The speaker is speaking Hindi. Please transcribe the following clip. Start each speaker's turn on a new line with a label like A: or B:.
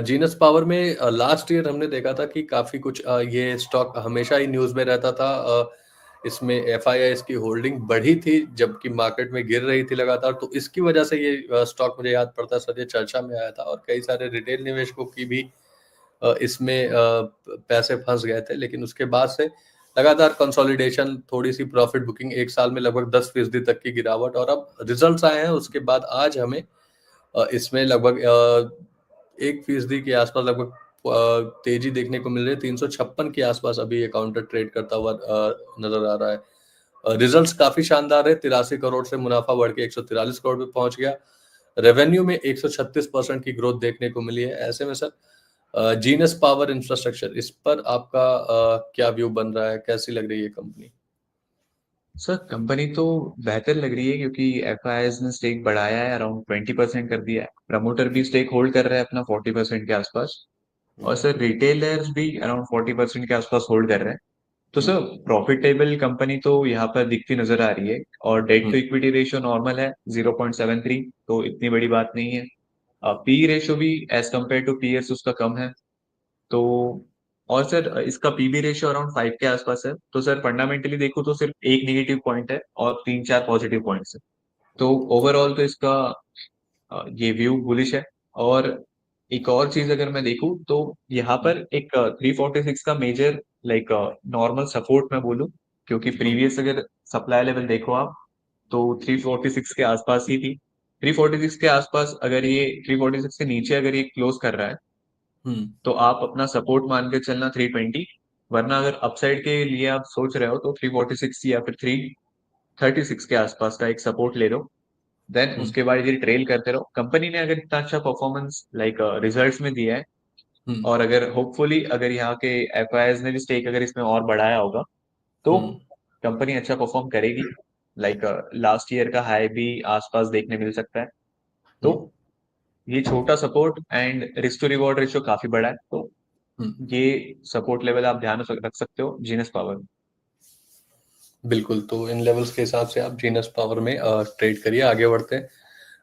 A: जीनस पावर में लास्ट ईयर हमने देखा था कि काफ़ी कुछ ये स्टॉक हमेशा ही न्यूज़ में रहता था। इसमें एफआईआईज़ की होल्डिंग बढ़ी थी, जबकि मार्केट में गिर रही थी लगातार, तो इसकी वजह से ये स्टॉक मुझे याद पड़ता है सर, ये चर्चा में आया था और कई सारे रिटेल निवेशकों की भी इसमें पैसे फँस गए थे। लेकिन उसके बाद से लगातार कंसोलिडेशन, थोड़ी-सी प्रॉफिट बुकिंग, 1 साल में लगभग 10% तक की गिरावट और अब रिजल्ट्स आए हैं, उसके बाद आज हमें इसमें लगभग 1% के आसपास लगभग तेजी देखने को मिल रही है। 356 के आसपास अभी ये काउंटर ट्रेड करता हुआ नजर आ रहा है। रिजल्ट्स काफी शानदार है। 83 करोड़ से मुनाफा बढ़ के 143 करोड़ पे पहुंच गया। रेवेन्यू में 136% की ग्रोथ देखने को मिली है। ऐसे में सर, जीनस पावर इंफ्रास्ट्रक्चर, इस पर आपका क्या व्यू बन रहा है? कैसी लग रही है कंपनी?
B: सर कंपनी तो बेहतर लग रही है क्योंकि एफआईआईज ने स्टेक बढ़ाया है, अराउंड 20% कर दिया है। प्रमोटर भी स्टेक होल्ड कर रहा है अपना 40% के आसपास। और
A: हम्म,
B: सर रिटेलर्स भी अराउंड 40% के आसपास होल्ड कर रहे हैं। तो
A: हम्म,
B: सर प्रॉफिटेबल कंपनी तो यहाँ पर दिखती नजर आ रही है। और debt to
A: hmm,
B: equity ratio normal है 0.73, तो इतनी बड़ी बात नहीं है। पी रेशियो भी एज कम्पेयर टू पीएस उसका कम है। तो और सर इसका पीबी रेशियो अराउंड 5 के आसपास है। तो सर फंडामेंटली देखो तो सिर्फ एक नेगेटिव पॉइंट है और तीन चार पॉजिटिव पॉइंट्स है। तो ओवरऑल तो इसका ये व्यू बुलिश है। और एक और चीज अगर मैं देखूं तो यहाँ
A: हम्म,
B: पर एक 346 का मेजर लाइक नॉर्मल सपोर्ट मैं बोलूं, क्योंकि
A: हम्म,
B: प्रीवियस अगर सप्लाई लेवल देखो आप तो 346 के आसपास ही थी। 346 के आसपास अगर ये 346 के नीचे अगर ये क्लोज कर रहा है
A: हम्म,
B: तो आप अपना सपोर्ट मान के चलना 320। वरना अगर अपसाइड के लिए आप सोच रहे हो तो 346 या फिर 336 के आसपास का एक सपोर्ट ले लो। देन
A: हम्म,
B: उसके बाद ये ट्रेल करते रहो। कंपनी ने अगर इतना अच्छा परफॉर्मेंस लाइक रिजल्ट्स में दिया है,
A: हम्म,
B: और अगर होपफुली अगर यहाँ के एफआईआईज ने भी स्टेक अगर इसमें और बढ़ाया होगा तो
A: हम्म,
B: कंपनी अच्छा परफॉर्म करेगी। लाइक लास्ट ईयर का हाई भी आसपास देखने मिल सकता है। तो
A: हम्म,
B: ये छोटा support and risk to reward ratio काफी बड़ा है। तो
A: हम्म।
B: ये सपोर्ट लेवल आप ध्यान रख सकते हो जीनस पावर में।
A: बिल्कुल, तो इन लेवल्स के हिसाब से आप जीनस पावर में ट्रेड करिए। आगे बढ़ते हैं।